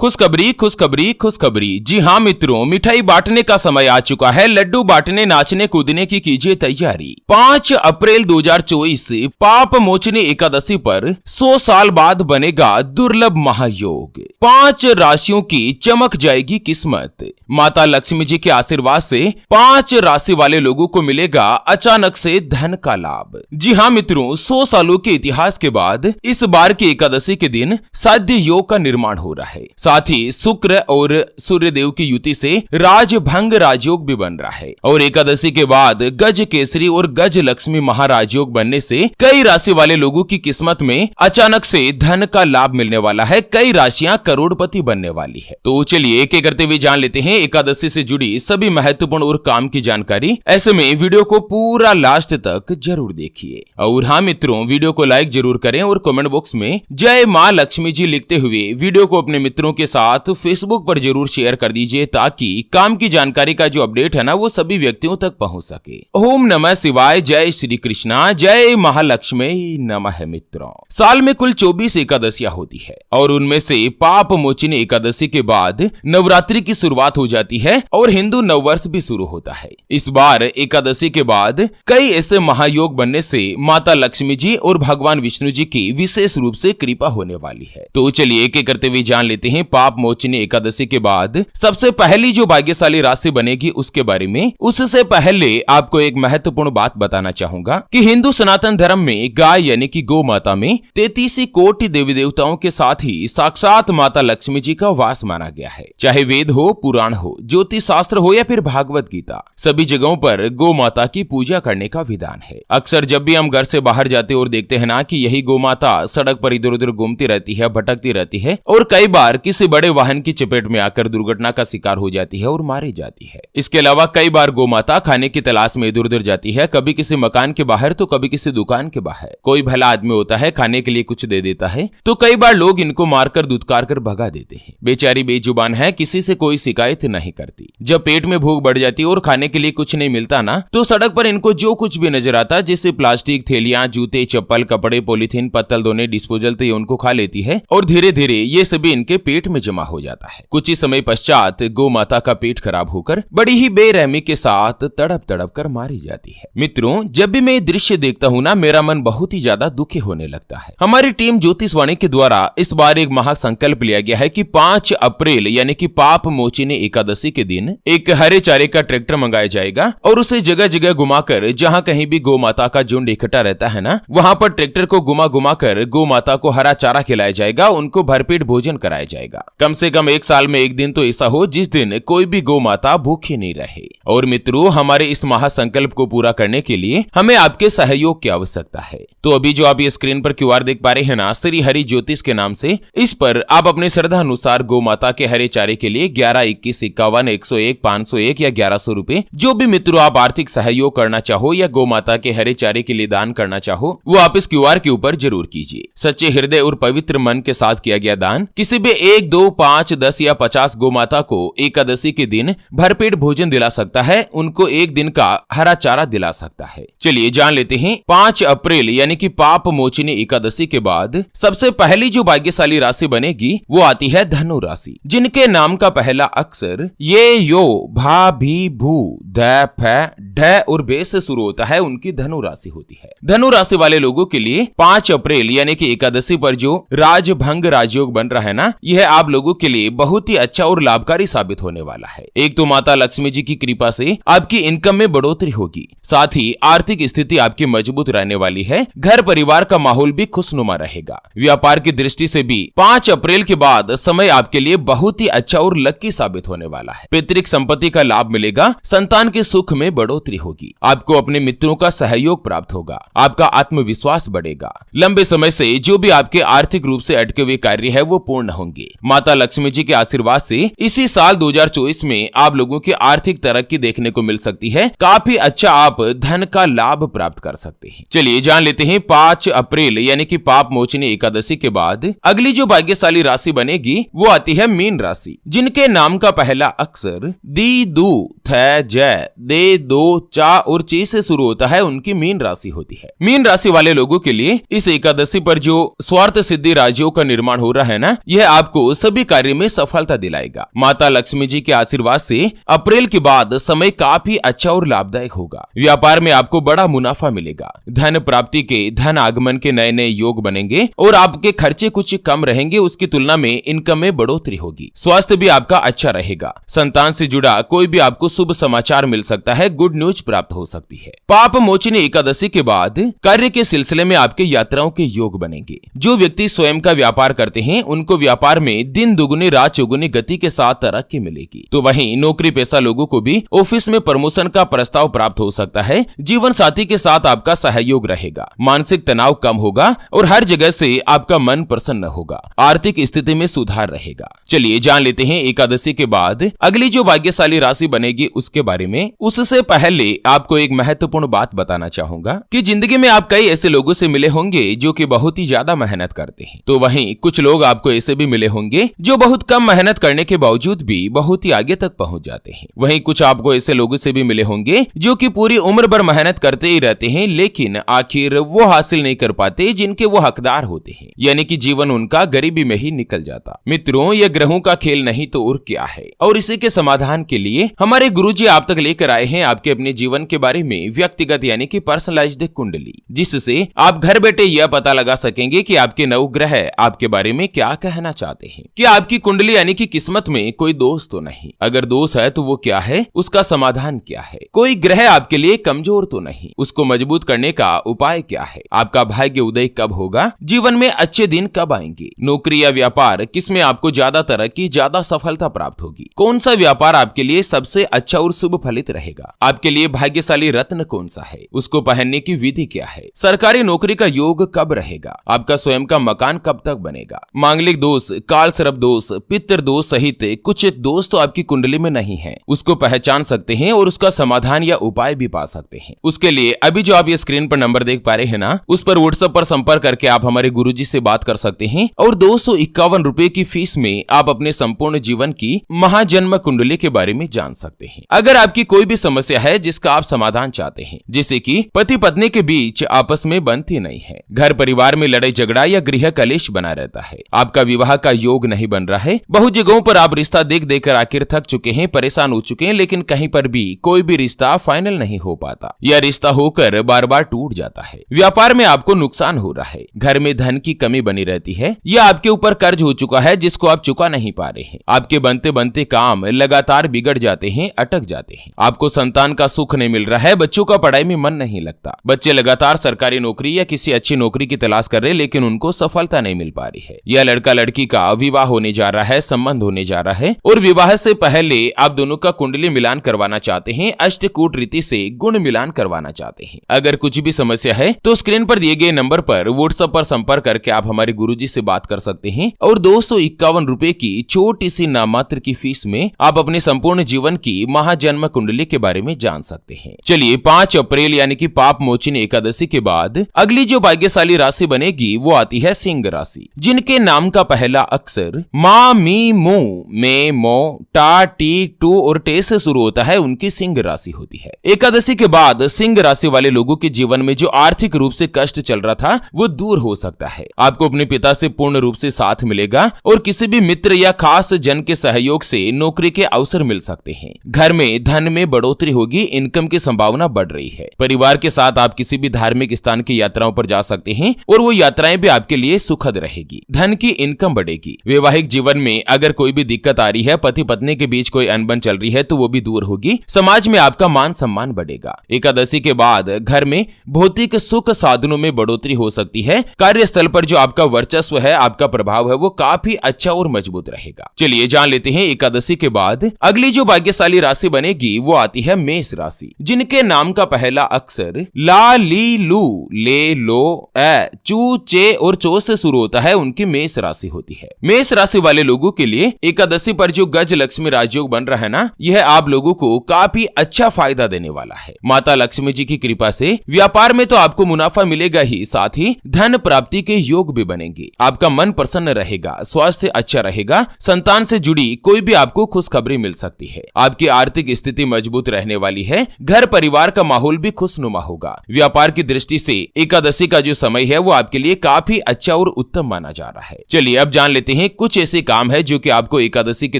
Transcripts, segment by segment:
खुशखबरी खुशखबरी खुशखबरी। जी हाँ मित्रों, मिठाई बांटने का समय आ चुका है। लड्डू बांटने नाचने कूदने की कीजिए तैयारी। 5 अप्रैल 2024 से पाप मोचनी एकादशी पर 100 साल बाद बनेगा दुर्लभ महायोग। 5 राशियों की चमक जाएगी किस्मत। माता लक्ष्मी जी के आशीर्वाद से 5 राशि वाले लोगों को मिलेगा अचानक से धन का लाभ। जी हाँ मित्रों, 100 सालों के इतिहास के बाद इस बार की एकादशी के दिन साध्य योग का निर्माण हो रहा है। साथ ही शुक्र और सूर्य देव की युति से राजभंग राजयोग भी बन रहा है और एकादशी के बाद गज केसरी और गज लक्ष्मी महाराजयोग बनने से कई राशि वाले लोगों की किस्मत में अचानक से धन का लाभ मिलने वाला है। कई राशियां करोड़पति बनने वाली है। तो चलिए एक एक करते हुए जान लेते हैं एकादशी से जुड़ी सभी महत्वपूर्ण और काम की जानकारी। ऐसे में वीडियो को पूरा लास्ट तक जरूर देखिए। और हाँ मित्रों, वीडियो को लाइक जरूर करें और कमेंट बॉक्स में जय मां लक्ष्मी जी लिखते हुए वीडियो को अपने मित्रों के साथ फेसबुक पर जरूर शेयर कर दीजिए ताकि काम की जानकारी का जो अपडेट है ना वो सभी व्यक्तियों तक पहुंच सके। ओम नमः शिवाय, जय श्री कृष्णा, जय महालक्ष्मी नमः। मित्रों, साल में कुल 24 एकादशियां होती है और उनमें से पाप मोचनी एकादशी के बाद नवरात्रि की शुरुआत हो जाती है और हिंदू नववर्ष भी शुरू होता है। इस बार एकादशी के बाद कई ऐसे महायोग बनने से माता लक्ष्मी जी और भगवान विष्णु जी की विशेष रूप से कृपा होने वाली है। तो चलिए एक एक करते हुए जान लेते हैं पाप मोचनी एकादशी के बाद सबसे पहली जो भाग्यशाली राशि बनेगी उसके बारे में। उससे पहले आपको एक महत्वपूर्ण बात बताना चाहूंगा कि हिंदू सनातन धर्म में गाय यानी कि गौ माता में 33 कोटि देवी देवताओं के साथ ही साक्षात माता लक्ष्मी जी का वास माना गया है। चाहे वेद हो, पुराण हो, ज्योतिष शास्त्र हो या फिर भागवत गीता, सभी जगहों पर गौ माता की पूजा करने का विधान है। अक्सर जब भी हम घर से बाहर जाते और देखते हैं ना कि यही गौ माता सड़क पर इधर उधर घूमती रहती है, भटकती रहती है और कई बार किसी बड़े वाहन की चपेट में आकर दुर्घटना का शिकार हो जाती है और मारी जाती है। इसके अलावा कई बार गौ माता खाने की तलाश में इधर उधर जाती है, कभी किसी मकान के बाहर तो कभी किसी दुकान के बाहर। कोई भला आदमी होता है, खाने के लिए कुछ दे देता है तो कई बार लोग इनको मारकर दुत्कार कर भगा देते हैं। बेचारी बेजुबान है, किसी से कोई शिकायत नहीं करती। जब पेट में भूख बढ़ जाती है और खाने के लिए कुछ नहीं मिलता ना तो सड़क पर इनको जो कुछ भी नजर आता है, जैसे प्लास्टिक, थैलियां, जूते, चप्पल, कपड़े, पॉलीथीन, पत्तल धोने, डिस्पोजल, तो ये उनको खा लेती है और धीरे धीरे ये सभी इनके पेट में जमा हो जाता है। कुछ ही समय पश्चात गौ माता का पेट खराब होकर बड़ी ही बेरहमी के साथ तड़प तड़प कर मारी जाती है। मित्रों, जब भी मैं ये दृश्य देखता हूँ ना मेरा मन बहुत ही ज्यादा दुखी होने लगता है। हमारी टीम ज्योतिषवाणी के द्वारा इस बार एक महासंकल्प लिया गया है कि 5 अप्रैल यानी कि पाप मोचनी एकादशी के दिन एक हरे चारे का ट्रैक्टर मंगाया जाएगा और उसे जगह जगह घुमाकर जहाँ कहीं भी गौ माता का झुंड इकट्ठा रहता है ना वहां पर ट्रैक्टर को घुमा घुमा कर गौ माता को हरा चारा खिलाया जाएगा, उनको भरपेट भोजन कराया जाएगा। कम से कम एक साल में एक दिन तो ऐसा हो जिस दिन कोई भी गौ माता भूखी नहीं रहे। और मित्रों, हमारे इस महासंकल्प को पूरा करने के लिए हमें आपके सहयोग की आवश्यकता है। तो अभी जो आप ये स्क्रीन पर QR देख पा रहे हैं ना, श्री हरि ज्योतिष के नाम से, इस पर आप अपने श्रद्धा अनुसार गौ माता के हरे चारे के लिए 11, 21, 51, 101, 501 या 1100 रुपए जो भी मित्रों आप आर्थिक सहयोग करना चाहो या गौ माता के हरे चारे के लिए दान करना चाहो वो आप इस QR के ऊपर जरूर कीजिए। सच्चे हृदय और पवित्र मन के साथ किया गया दान किसी भी 1, 2, 5, 10 या 50 गौ माता को एकादशी के दिन भरपेट भोजन दिला सकता है, उनको एक दिन का हरा चारा दिला सकता है। चलिए जान लेते हैं 5 अप्रैल यानी कि पाप मोचनी एकादशी के बाद सबसे पहली जो भाग्यशाली राशि बनेगी वो आती है धनु राशि, जिनके नाम का पहला अक्षर ये, यो, भा, भी, भू, ध, फ, ढ और बे से शुरू होता है, उनकी धनु राशि होती है। धनु राशि वाले लोगों के लिए 5 अप्रैल यानी कि एकादशी पर जो राजभंग राजयोग बन रहा है ना, यह आप लोगों के लिए बहुत ही अच्छा और लाभकारी साबित होने वाला है। एक तो माता लक्ष्मी जी की कृपा से आपकी इनकम में बढ़ोतरी होगी, साथ ही आर्थिक स्थिति आपकी मजबूत रहने वाली है। घर परिवार का माहौल भी खुशनुमा रहेगा। व्यापार की दृष्टि से भी 5 अप्रैल के बाद समय आपके लिए बहुत ही अच्छा और लकी साबित होने वाला है। पैतृक संपत्ति का लाभ मिलेगा, संतान के सुख में बढ़ोतरी होगी, आपको अपने मित्रों का सहयोग प्राप्त होगा, आपका आत्मविश्वास बढ़ेगा। लंबे समय से जो भी आपके आर्थिक रूप से अटके हुए कार्य है वो पूर्ण होंगे। माता लक्ष्मी जी के आशीर्वाद से इसी साल 2024 में आप लोगों की आर्थिक तरक्की देखने को मिल सकती है। काफी अच्छा आप धन का लाभ प्राप्त कर सकते हैं। चलिए जान लेते हैं 5 अप्रैल यानी कि पाप मोचनी एकादशी के बाद अगली जो भाग्यशाली राशि बनेगी वो आती है मीन राशि, जिनके नाम का पहला अक्षर दी, दू, थ, ज, दे, दो, चा और चे से शुरू होता है, उनकी मीन राशि होती है। मीन राशि वाले लोगों के लिए इस एकादशी पर जो स्वार्थ सिद्धि राजयोग का निर्माण हो रहा है ना, यह आपको आपको सभी कार्य में सफलता दिलाएगा। माता लक्ष्मी जी के आशीर्वाद से अप्रैल के बाद समय काफी अच्छा और लाभदायक होगा। व्यापार में आपको बड़ा मुनाफा मिलेगा। धन प्राप्ति के, धन आगमन के नए नए योग बनेंगे और आपके खर्चे कुछ कम रहेंगे, उसकी तुलना में इनकम में बढ़ोतरी होगी। स्वास्थ्य भी आपका अच्छा रहेगा। संतान से जुड़ा कोई भी आपको शुभ समाचार मिल सकता है, गुड न्यूज प्राप्त हो सकती है। पाप मोचनी एकादशी के बाद कार्य के सिलसिले में आपके यात्राओं के योग बनेंगे। जो व्यक्ति स्वयं का व्यापार करते हैं उनको व्यापार में दिन दुगुनी रात चौगुनी गति के साथ तरक्की मिलेगी। तो वहीं नौकरी पेशा लोगों को भी ऑफिस में प्रमोशन का प्रस्ताव प्राप्त हो सकता है। जीवन साथी के साथ आपका सहयोग रहेगा। मानसिक तनाव कम होगा और हर जगह से आपका मन प्रसन्न होगा। आर्थिक स्थिति में सुधार रहेगा। चलिए जान लेते हैं एकादशी के बाद अगली जो भाग्यशाली राशि बनेगी उसके बारे में। उससे पहले आपको एक महत्वपूर्ण बात बताना चाहूंगा कि जिंदगी में आप कई ऐसे लोगों से मिले होंगे जो कि बहुत ही ज्यादा मेहनत करते हैं। तो वहीं कुछ लोग आपको ऐसे भी मिले होंगे जो बहुत कम मेहनत करने के बावजूद भी बहुत ही आगे तक पहुंच जाते हैं। वहीं कुछ आपको ऐसे लोगों से भी मिले होंगे जो कि पूरी उम्र भर मेहनत करते ही रहते हैं, लेकिन आखिर वो हासिल नहीं कर पाते जिनके वो हकदार होते हैं, यानी कि जीवन उनका गरीबी में ही निकल जाता। मित्रों, यह ग्रहों का खेल नहीं तो और क्या है। और इसी के समाधान के लिए हमारे गुरुजी आप तक लेकर आए हैं आपके अपने जीवन के बारे में व्यक्तिगत यानी कि पर्सनलाइज्ड कुंडली, जिससे आप घर बैठे यह पता लगा सकेंगे कि आपके नवग्रह आपके बारे में क्या कहना चाहते हैं। कि आपकी कुंडली यानी कि किस्मत में कोई दोष तो नहीं, अगर दोष है तो वो क्या है, उसका समाधान क्या है। कोई ग्रह आपके लिए कमजोर तो नहीं, उसको मजबूत करने का उपाय क्या है। आपका भाग्य उदय कब होगा, जीवन में अच्छे दिन कब आएंगे। नौकरी या व्यापार किसमें आपको ज्यादा तरक्की, ज्यादा सफलता प्राप्त होगी। कौन सा व्यापार आपके लिए सबसे अच्छा और शुभ फलित रहेगा। आपके लिए भाग्यशाली रत्न कौन सा है, उसको पहनने की विधि क्या है। सरकारी नौकरी का योग कब रहेगा। आपका स्वयं का मकान कब तक बनेगा। मांगलिक दोष, काल सर्प दोष, पितृ दोष सहित कुछ दोष तो आपकी कुंडली में नहीं है, उसको पहचान सकते हैं और उसका समाधान या उपाय भी पा सकते हैं। उसके लिए अभी जो आप ये स्क्रीन पर नंबर देख पा रहे हैं ना, उस पर व्हाट्सएप पर संपर्क करके आप हमारे गुरुजी से बात कर सकते हैं और 251 रुपए की फीस में आप अपने संपूर्ण जीवन की महाजन्म कुंडली के बारे में जान सकते हैं। अगर आपकी कोई भी समस्या है जिसका आप समाधान चाहते हैं, जैसे कि पति पत्नी के बीच आपस में बनती नहीं है, घर परिवार में लड़ाई झगड़ा या गृह कलेश बना रहता है, आपका विवाह का योग नहीं बन रहा है, बहुत जगहों पर आप रिश्ता देख देकर आखिर थक चुके हैं, परेशान हो चुके हैं, लेकिन कहीं पर भी कोई भी रिश्ता फाइनल नहीं हो पाता या रिश्ता होकर बार बार टूट जाता है, व्यापार में आपको नुकसान हो रहा है, घर में धन की कमी बनी रहती है या आपके ऊपर कर्ज हो चुका है जिसको आप चुका नहीं पा रहे हैं, आपके बनते बनते काम लगातार बिगड़ जाते हैं, अटक जाते हैं, आपको संतान का सुख नहीं मिल रहा है, बच्चों का पढ़ाई में मन नहीं लगता, बच्चे लगातार सरकारी नौकरी या किसी अच्छी नौकरी की तलाश कर रहे लेकिन उनको सफलता नहीं मिल पा रही है, या लड़का लड़की का विवाह होने जा रहा है, संबंध होने जा रहा है और विवाह से पहले आप दोनों का कुंडली मिलान करवाना चाहते हैं, अष्टकूट रीति से गुण मिलान करवाना चाहते हैं। अगर कुछ भी समस्या है तो स्क्रीन पर दिए गए नंबर पर व्हाट्सएप पर संपर्क करके आप हमारे गुरुजी से बात कर सकते हैं और 251 रुपए की छोटी सी नाममात्र की फीस में आप अपने संपूर्ण जीवन की महाजन्म कुंडली के बारे में जान सकते हैं। चलिए 5 अप्रैल यानी कि पाप मोचनी एकादशी के बाद अगली जो भाग्यशाली राशि बनेगी वो आती है सिंह राशि, जिनके नाम का पहला अक्षर मा मी मो में मो टा टी टू और टे से शुरू होता है, उनकी सिंह राशि होती है। एकादशी के बाद सिंह राशि वाले लोगों के जीवन में जो आर्थिक रूप से कष्ट चल रहा था वो दूर हो सकता है। आपको अपने पिता से पूर्ण रूप से साथ मिलेगा और किसी भी मित्र या खास जन के सहयोग से नौकरी के अवसर मिल सकते हैं। घर में धन में बढ़ोतरी होगी, इनकम की संभावना बढ़ रही है। परिवार के साथ आप किसी भी धार्मिक स्थान की यात्राओं पर जा सकते हैं और वो यात्राएं भी आपके लिए सुखद रहेगी। धन की इनकम बढ़ेगी। वैवाहिक जीवन में अगर कोई भी दिक्कत आ रही है, पति पत्नी के बीच कोई अनबन चल रही है तो वो भी दूर होगी। समाज में आपका मान सम्मान बढ़ेगा। एकादशी के बाद घर में भौतिक सुख साधनों में बढ़ोतरी हो सकती है। कार्यस्थल पर जो आपका वर्चस्व है, आपका प्रभाव है, वो काफी अच्छा और मजबूत रहेगा। चलिए जान लेते हैं एकादशी के बाद अगली जो भाग्यशाली राशि बनेगी वो आती है मेष राशि, जिनके नाम का पहला अक्षर ला ली लू ले लो ए चू चे और चो से शुरू होता है, उनकी मेष राशि होती है। मेष राशि वाले लोगों के लिए एकादशी पर जो गज लक्ष्मी राजयोग बन रहा है ना, यह आप लोगों को काफी अच्छा फायदा देने वाला है। माता लक्ष्मी जी की कृपा से व्यापार में तो आपको मुनाफा मिलेगा ही, साथ ही धन प्राप्ति के योग भी बनेंगे। आपका मन प्रसन्न रहेगा, स्वास्थ्य अच्छा रहेगा, संतान से जुड़ी कोई भी आपको खुशखबरी मिल सकती है। आपकी आर्थिक स्थिति मजबूत रहने वाली है। घर परिवार का माहौल भी खुशनुमा होगा। व्यापार की दृष्टि से एकादशी का जो समय है वो आपके लिए काफी अच्छा और उत्तम माना जा रहा है। चलिए अब जान लेते जानते हैं कुछ ऐसे काम है जो कि आपको एकादशी के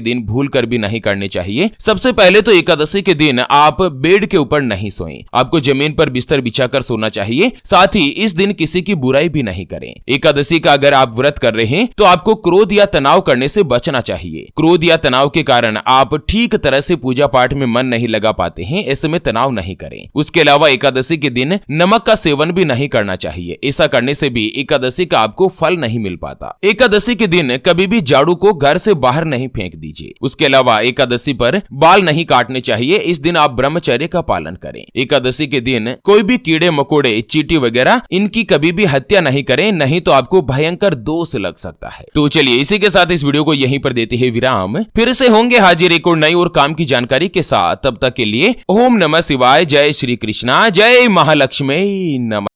दिन भूल कर भी नहीं करने चाहिए। सबसे पहले तो एकादशी के दिन आप बेड के ऊपर नहीं सोएं, आपको जमीन पर बिस्तर बिछाकर सोना चाहिए। साथ ही इस दिन किसी की बुराई भी नहीं करें। एकादशी का अगर आप व्रत कर रहे हैं तो आपको क्रोध या तनाव करने से बचना चाहिए। क्रोध या तनाव के कारण आप ठीक तरह से पूजा पाठ में मन नहीं लगा पाते हैं, ऐसे में तनाव नहीं करें। उसके अलावा एकादशी के दिन नमक का सेवन भी नहीं करना चाहिए, ऐसा करने से भी एकादशी का आपको फल नहीं मिल पाता। एकादशी के दिन कभी भी झाड़ू को घर से बाहर नहीं फेंक दीजिए। उसके अलावा एकादशी पर बाल नहीं काटने चाहिए, इस दिन आप ब्रह्मचर्य का पालन करें। एकादशी के दिन कोई भी कीड़े मकोड़े, चींटी वगैरह इनकी कभी भी हत्या नहीं करें, नहीं तो आपको भयंकर दोष लग सकता है। तो चलिए इसी के साथ इस वीडियो को यहीं पर देते हैं विराम। फिर से होंगे हाजिर एक और नई और काम की जानकारी के साथ। तब तक के लिए ओम नमः शिवाय, जय श्री कृष्णा, जय महालक्ष्मी नमः।